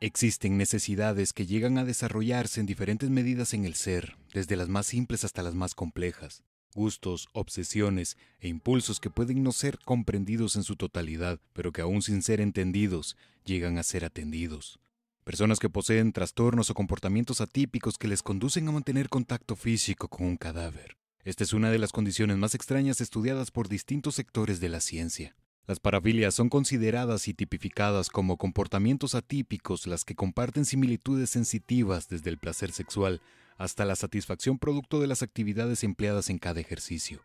Existen necesidades que llegan a desarrollarse en diferentes medidas en el ser, desde las más simples hasta las más complejas. Gustos, obsesiones e impulsos que pueden no ser comprendidos en su totalidad, pero que aún sin ser entendidos, llegan a ser atendidos. Personas que poseen trastornos o comportamientos atípicos que les conducen a mantener contacto físico con un cadáver. Esta es una de las condiciones más extrañas estudiadas por distintos sectores de la ciencia. Las parafilias son consideradas y tipificadas como comportamientos atípicos, las que comparten similitudes sensitivas desde el placer sexual hasta la satisfacción producto de las actividades empleadas en cada ejercicio.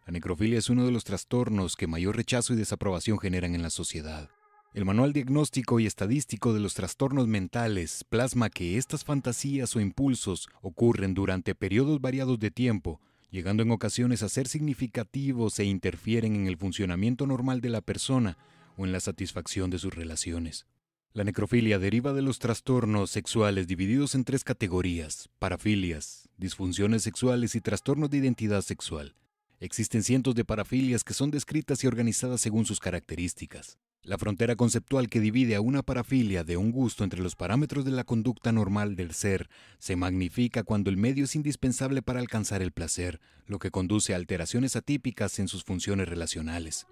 La necrofilia es uno de los trastornos que mayor rechazo y desaprobación generan en la sociedad. El Manual Diagnóstico y Estadístico de los Trastornos Mentales plasma que estas fantasías o impulsos ocurren durante periodos variados de tiempo, llegando en ocasiones a ser significativos e interfieren en el funcionamiento normal de la persona o en la satisfacción de sus relaciones. La necrofilia deriva de los trastornos sexuales divididos en 3 categorías: parafilias, disfunciones sexuales y trastornos de identidad sexual. Existen cientos de parafilias que son descritas y organizadas según sus características. La frontera conceptual que divide a una parafilia de un gusto entre los parámetros de la conducta normal del ser se magnifica cuando el medio es indispensable para alcanzar el placer, lo que conduce a alteraciones atípicas en sus funciones relacionales.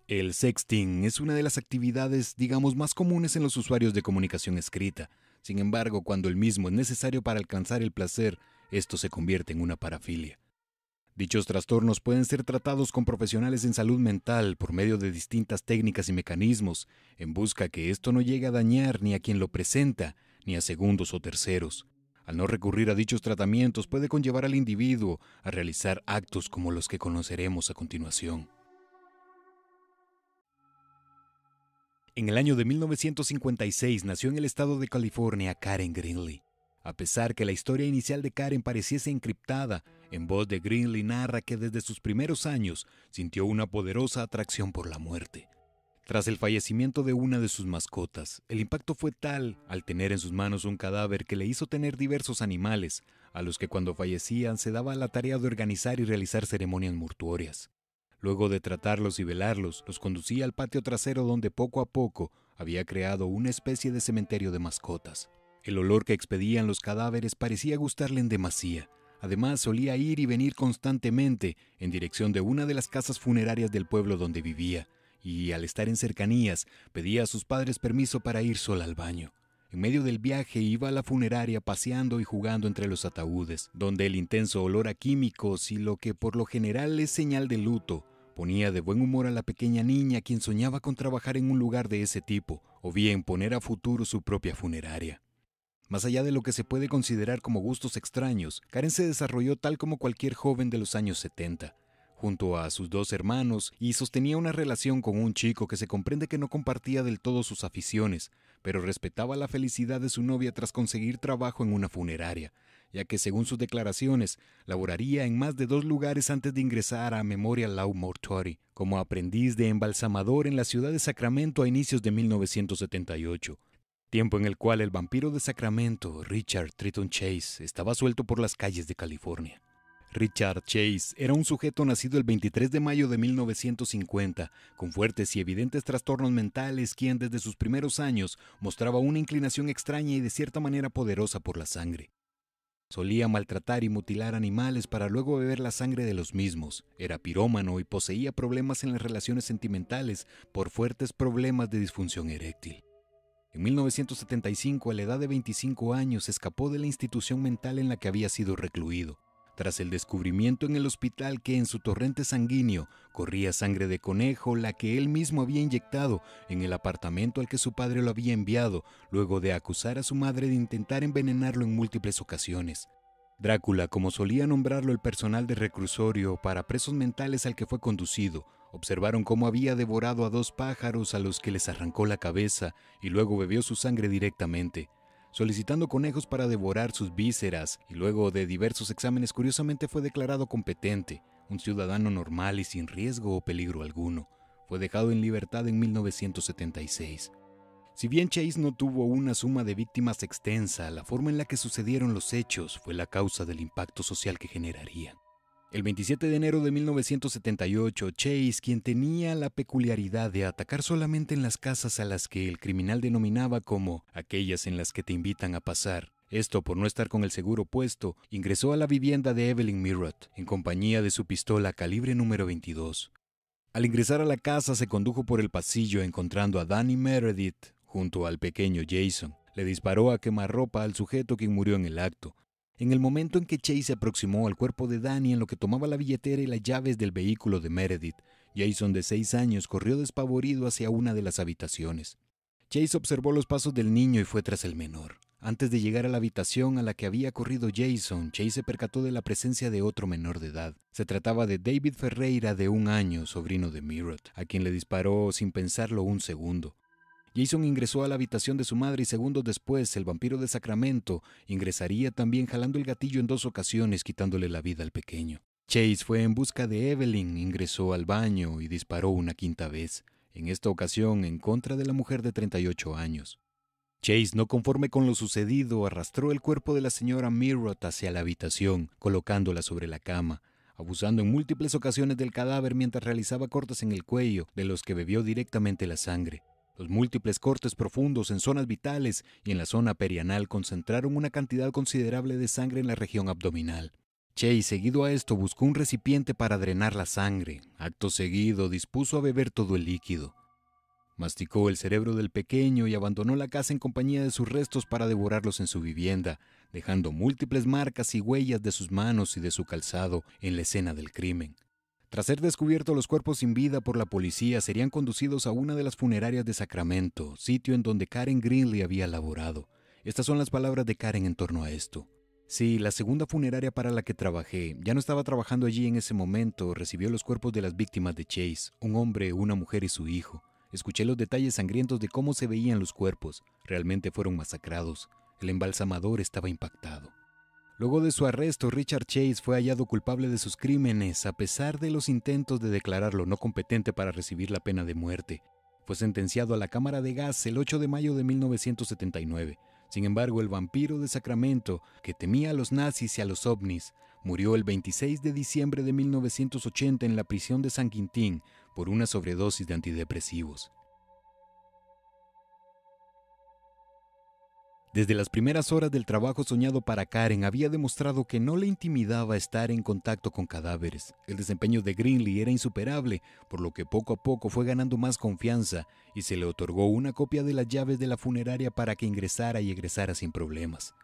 El sexting es una de las actividades, más comunes en los usuarios de comunicación escrita. Sin embargo, cuando el mismo es necesario para alcanzar el placer, esto se convierte en una parafilia. Dichos trastornos pueden ser tratados con profesionales en salud mental por medio de distintas técnicas y mecanismos, en busca que esto no llegue a dañar ni a quien lo presenta, ni a segundos o terceros. Al no recurrir a dichos tratamientos puede conllevar al individuo a realizar actos como los que conoceremos a continuación. En el año de 1956 nació en el estado de California Karen Greenlee. A pesar que la historia inicial de Karen pareciese encriptada, en voz de Greenlee narra que desde sus primeros años sintió una poderosa atracción por la muerte. Tras el fallecimiento de una de sus mascotas, el impacto fue tal al tener en sus manos un cadáver que le hizo tener diversos animales, a los que cuando fallecían se daba la tarea de organizar y realizar ceremonias mortuorias. Luego de tratarlos y velarlos, los conducía al patio trasero donde poco a poco había creado una especie de cementerio de mascotas. El olor que expedían los cadáveres parecía gustarle en demasía. Además, solía ir y venir constantemente en dirección de una de las casas funerarias del pueblo donde vivía, y al estar en cercanías, pedía a sus padres permiso para ir sola al baño. En medio del viaje iba a la funeraria paseando y jugando entre los ataúdes, donde el intenso olor a químicos y lo que por lo general es señal de luto, ponía de buen humor a la pequeña niña quien soñaba con trabajar en un lugar de ese tipo, o bien poner a futuro su propia funeraria. Más allá de lo que se puede considerar como gustos extraños, Karen se desarrolló tal como cualquier joven de los años 70, junto a sus 2 hermanos, y sostenía una relación con un chico que se comprende que no compartía del todo sus aficiones, pero respetaba la felicidad de su novia tras conseguir trabajo en una funeraria, ya que según sus declaraciones, laboraría en más de 2 lugares antes de ingresar a Memorial Law Mortuary, como aprendiz de embalsamador en la ciudad de Sacramento a inicios de 1978. Tiempo en el cual el vampiro de Sacramento, Richard Triton Chase, estaba suelto por las calles de California. Richard Chase era un sujeto nacido el 23 de mayo de 1950, con fuertes y evidentes trastornos mentales, quien desde sus primeros años mostraba una inclinación extraña y de cierta manera poderosa por la sangre. Solía maltratar y mutilar animales para luego beber la sangre de los mismos. Era pirómano y poseía problemas en las relaciones sentimentales por fuertes problemas de disfunción eréctil. En 1975, a la edad de 25 años, escapó de la institución mental en la que había sido recluido, tras el descubrimiento en el hospital que en su torrente sanguíneo corría sangre de conejo, la que él mismo había inyectado en el apartamento al que su padre lo había enviado, luego de acusar a su madre de intentar envenenarlo en múltiples ocasiones. Drácula, como solía nombrarlo el personal de reclusorio para presos mentales al que fue conducido, observaron cómo había devorado a 2 pájaros a los que les arrancó la cabeza y luego bebió su sangre directamente, solicitando conejos para devorar sus vísceras, y luego de diversos exámenes curiosamente fue declarado competente, un ciudadano normal y sin riesgo o peligro alguno. Fue dejado en libertad en 1976. Si bien Chase no tuvo una suma de víctimas extensa, la forma en la que sucedieron los hechos fue la causa del impacto social que generarían. El 27 de enero de 1978, Chase, quien tenía la peculiaridad de atacar solamente en las casas a las que el criminal denominaba como aquellas en las que te invitan a pasar, esto por no estar con el seguro puesto, ingresó a la vivienda de Evelyn Mirot en compañía de su pistola calibre número 22. Al ingresar a la casa se condujo por el pasillo encontrando a Danny Meredith junto al pequeño Jason. Le disparó a quemarropa al sujeto quien murió en el acto. En el momento en que Chase se aproximó al cuerpo de Danny en lo que tomaba la billetera y las llaves del vehículo de Meredith, Jason de 6 años corrió despavorido hacia una de las habitaciones. Chase observó los pasos del niño y fue tras el menor. Antes de llegar a la habitación a la que había corrido Jason, Chase se percató de la presencia de otro menor de edad. Se trataba de David Ferreira, de 1 año, sobrino de Mirot, a quien le disparó sin pensarlo un segundo. Jason ingresó a la habitación de su madre y segundos después, el vampiro de Sacramento ingresaría también jalando el gatillo en 2 ocasiones, quitándole la vida al pequeño. Chase fue en busca de Evelyn, ingresó al baño y disparó una 5ª vez, en esta ocasión en contra de la mujer de 38 años. Chase, no conforme con lo sucedido, arrastró el cuerpo de la señora Mirot hacia la habitación, colocándola sobre la cama, abusando en múltiples ocasiones del cadáver mientras realizaba cortes en el cuello, de los que bebió directamente la sangre. Los múltiples cortes profundos en zonas vitales y en la zona perianal concentraron una cantidad considerable de sangre en la región abdominal. Chase, seguido a esto, buscó un recipiente para drenar la sangre. Acto seguido, dispuso a beber todo el líquido. Masticó el cerebro del pequeño y abandonó la casa en compañía de sus restos para devorarlos en su vivienda, dejando múltiples marcas y huellas de sus manos y de su calzado en la escena del crimen. Tras ser descubiertos los cuerpos sin vida por la policía, serían conducidos a una de las funerarias de Sacramento, sitio en donde Karen Grinley había laborado. Estas son las palabras de Karen en torno a esto. Sí, la segunda funeraria para la que trabajé, ya no estaba trabajando allí en ese momento, recibió los cuerpos de las víctimas de Chase, un hombre, una mujer y su hijo. Escuché los detalles sangrientos de cómo se veían los cuerpos. Realmente fueron masacrados. El embalsamador estaba impactado. Luego de su arresto, Richard Chase fue hallado culpable de sus crímenes, a pesar de los intentos de declararlo no competente para recibir la pena de muerte. Fue sentenciado a la cámara de gas el 8 de mayo de 1979. Sin embargo, el vampiro de Sacramento, que temía a los nazis y a los ovnis, murió el 26 de diciembre de 1980 en la prisión de San Quintín por una sobredosis de antidepresivos. Desde las primeras horas del trabajo soñado para Karen, había demostrado que no le intimidaba estar en contacto con cadáveres. El desempeño de Grinley era insuperable, por lo que poco a poco fue ganando más confianza y se le otorgó una copia de las llaves de la funeraria para que ingresara y egresara sin problemas.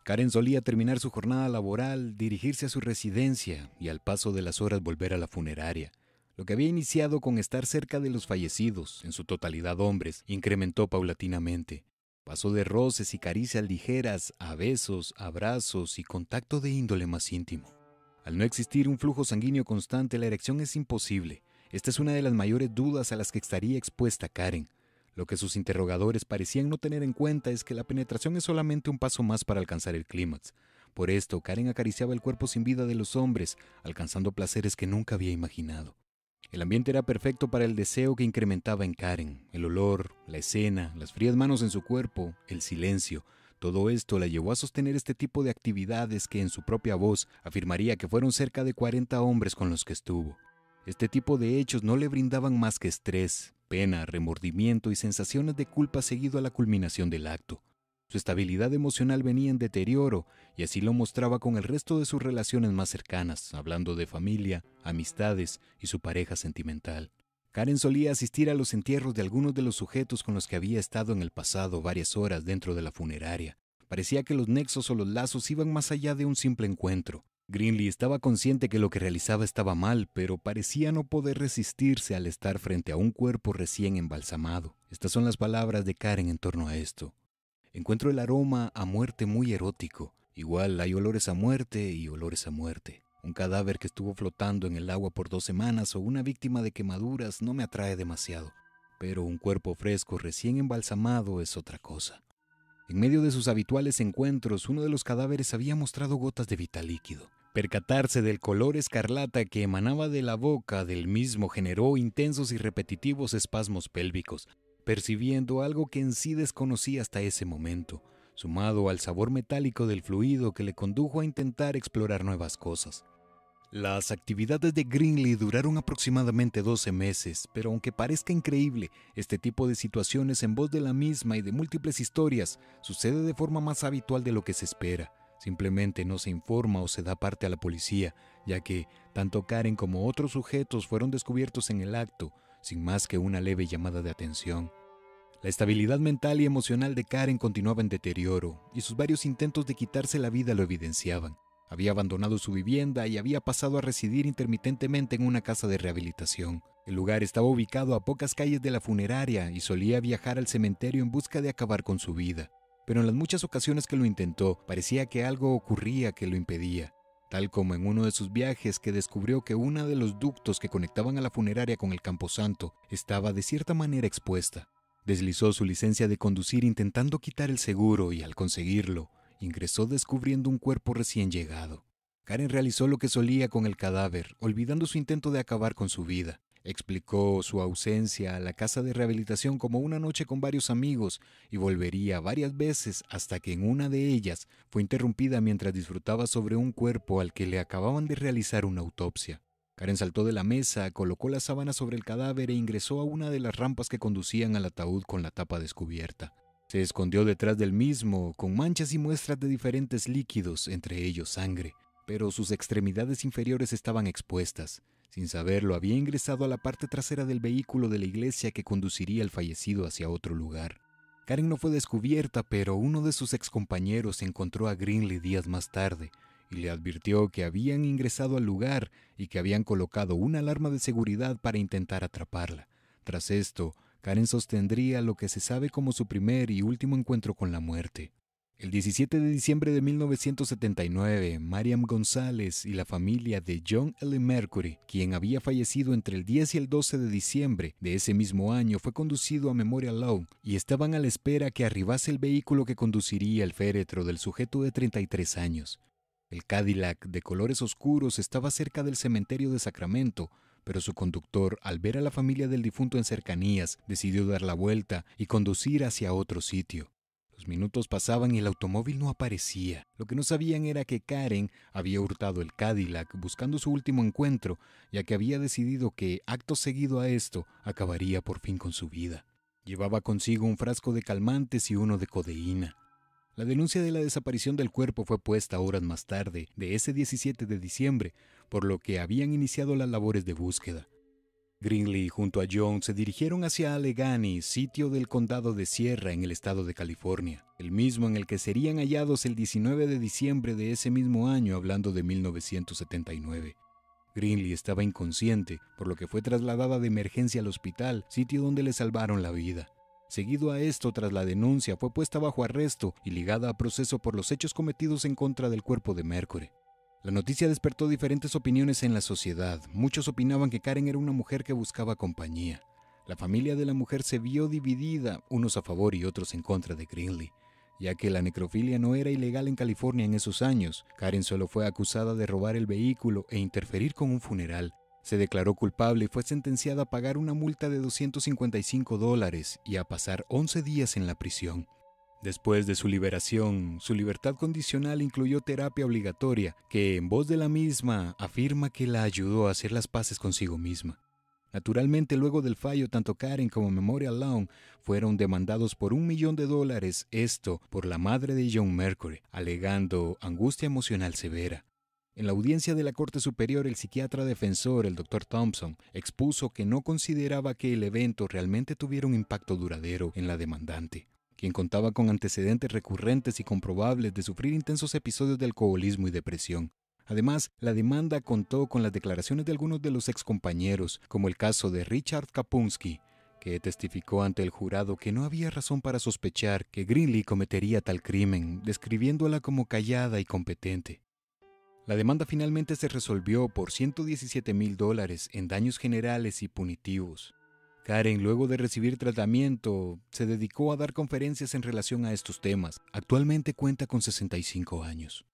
Karen solía terminar su jornada laboral, dirigirse a su residencia y al paso de las horas volver a la funeraria. Lo que había iniciado con estar cerca de los fallecidos, en su totalidad hombres, incrementó paulatinamente. Pasó de roces y caricias ligeras a besos, abrazos y contacto de índole más íntimo. Al no existir un flujo sanguíneo constante, la erección es imposible. Esta es una de las mayores dudas a las que estaría expuesta Karen. Lo que sus interrogadores parecían no tener en cuenta es que la penetración es solamente un paso más para alcanzar el clímax. Por esto, Karen acariciaba el cuerpo sin vida de los hombres, alcanzando placeres que nunca había imaginado. El ambiente era perfecto para el deseo que incrementaba en Karen. El olor, la escena, las frías manos en su cuerpo, el silencio. Todo esto la llevó a sostener este tipo de actividades que en su propia voz afirmaría que fueron cerca de 40 hombres con los que estuvo. Este tipo de hechos no le brindaban más que estrés, pena, remordimiento y sensaciones de culpa seguido a la culminación del acto. Su estabilidad emocional venía en deterioro y así lo mostraba con el resto de sus relaciones más cercanas, hablando de familia, amistades y su pareja sentimental. Karen solía asistir a los entierros de algunos de los sujetos con los que había estado en el pasado varias horas dentro de la funeraria. Parecía que los nexos o los lazos iban más allá de un simple encuentro. Grinley estaba consciente que lo que realizaba estaba mal, pero parecía no poder resistirse al estar frente a un cuerpo recién embalsamado. Estas son las palabras de Karen en torno a esto. Encuentro el aroma a muerte muy erótico. Igual hay olores a muerte y olores a muerte. Un cadáver que estuvo flotando en el agua por 2 semanas o una víctima de quemaduras no me atrae demasiado. Pero un cuerpo fresco recién embalsamado es otra cosa. En medio de sus habituales encuentros, uno de los cadáveres había mostrado gotas de vital líquido. Percatarse del color escarlata que emanaba de la boca del mismo generó intensos y repetitivos espasmos pélvicos, percibiendo algo que en sí desconocía hasta ese momento, sumado al sabor metálico del fluido que le condujo a intentar explorar nuevas cosas. Las actividades de Greenlee duraron aproximadamente 12 meses, pero aunque parezca increíble, este tipo de situaciones en voz de la misma y de múltiples historias sucede de forma más habitual de lo que se espera. Simplemente no se informa o se da parte a la policía, ya que tanto Karen como otros sujetos fueron descubiertos en el acto, sin más que una leve llamada de atención. La estabilidad mental y emocional de Karen continuaba en deterioro, y sus varios intentos de quitarse la vida lo evidenciaban. Había abandonado su vivienda y había pasado a residir intermitentemente en una casa de rehabilitación. El lugar estaba ubicado a pocas calles de la funeraria y solía viajar al cementerio en busca de acabar con su vida. Pero en las muchas ocasiones que lo intentó, parecía que algo ocurría que lo impedía. Tal como en uno de sus viajes que descubrió que uno de los ductos que conectaban a la funeraria con el camposanto estaba de cierta manera expuesta. Deslizó su licencia de conducir intentando quitar el seguro y al conseguirlo, ingresó descubriendo un cuerpo recién llegado. Karen realizó lo que solía con el cadáver, olvidando su intento de acabar con su vida. Explicó su ausencia a la casa de rehabilitación como una noche con varios amigos y volvería varias veces hasta que en una de ellas fue interrumpida mientras disfrutaba sobre un cuerpo al que le acababan de realizar una autopsia. Karen saltó de la mesa, colocó la sábana sobre el cadáver e ingresó a una de las rampas que conducían al ataúd con la tapa descubierta. Se escondió detrás del mismo, con manchas y muestras de diferentes líquidos, entre ellos sangre, pero sus extremidades inferiores estaban expuestas. Sin saberlo, había ingresado a la parte trasera del vehículo de la iglesia que conduciría al fallecido hacia otro lugar. Karen no fue descubierta, pero uno de sus excompañeros encontró a Greenlee días más tarde y le advirtió que habían ingresado al lugar y que habían colocado una alarma de seguridad para intentar atraparla. Tras esto, Karen sostendría lo que se sabe como su primer y último encuentro con la muerte. El 17 de diciembre de 1979, Mariam González y la familia de John L. Mercury, quien había fallecido entre el 10 y el 12 de diciembre de ese mismo año, fue conducido a Memorial Lawn y estaban a la espera que arribase el vehículo que conduciría el féretro del sujeto de 33 años. El Cadillac de colores oscuros estaba cerca del cementerio de Sacramento, pero su conductor, al ver a la familia del difunto en cercanías, decidió dar la vuelta y conducir hacia otro sitio. Los minutos pasaban y el automóvil no aparecía. Lo que no sabían era que Karen había hurtado el Cadillac buscando su último encuentro, ya que había decidido que, acto seguido a esto, acabaría por fin con su vida. Llevaba consigo un frasco de calmantes y uno de codeína. La denuncia de la desaparición del cuerpo fue puesta horas más tarde, de ese 17 de diciembre, por lo que habían iniciado las labores de búsqueda. Greenlee junto a John se dirigieron hacia Allegheny, sitio del condado de Sierra en el estado de California, el mismo en el que serían hallados el 19 de diciembre de ese mismo año, hablando de 1979. Greenlee estaba inconsciente, por lo que fue trasladada de emergencia al hospital, sitio donde le salvaron la vida. Seguido a esto, tras la denuncia, fue puesta bajo arresto y ligada a proceso por los hechos cometidos en contra del cuerpo de Mercury. La noticia despertó diferentes opiniones en la sociedad. Muchos opinaban que Karen era una mujer que buscaba compañía. La familia de la mujer se vio dividida, unos a favor y otros en contra de Greenlee. Ya que la necrofilia no era ilegal en California en esos años, Karen solo fue acusada de robar el vehículo e interferir con un funeral. Se declaró culpable y fue sentenciada a pagar una multa de $255 y a pasar 11 días en la prisión. Después de su liberación, su libertad condicional incluyó terapia obligatoria, que en voz de la misma afirma que la ayudó a hacer las paces consigo misma. Naturalmente, luego del fallo, tanto Karen como Memorial Lawn fueron demandados por $1 millón, esto por la madre de John Mercury, alegando angustia emocional severa. En la audiencia de la Corte Superior, el psiquiatra defensor, el Dr. Thompson, expuso que no consideraba que el evento realmente tuviera un impacto duradero en la demandante, quien contaba con antecedentes recurrentes y comprobables de sufrir intensos episodios de alcoholismo y depresión. Además, la demanda contó con las declaraciones de algunos de los excompañeros, como el caso de Richard Kapunsky, que testificó ante el jurado que no había razón para sospechar que Greenlee cometería tal crimen, describiéndola como callada y competente. La demanda finalmente se resolvió por $117,000 en daños generales y punitivos. Karen, luego de recibir tratamiento, se dedicó a dar conferencias en relación a estos temas. Actualmente cuenta con 65 años.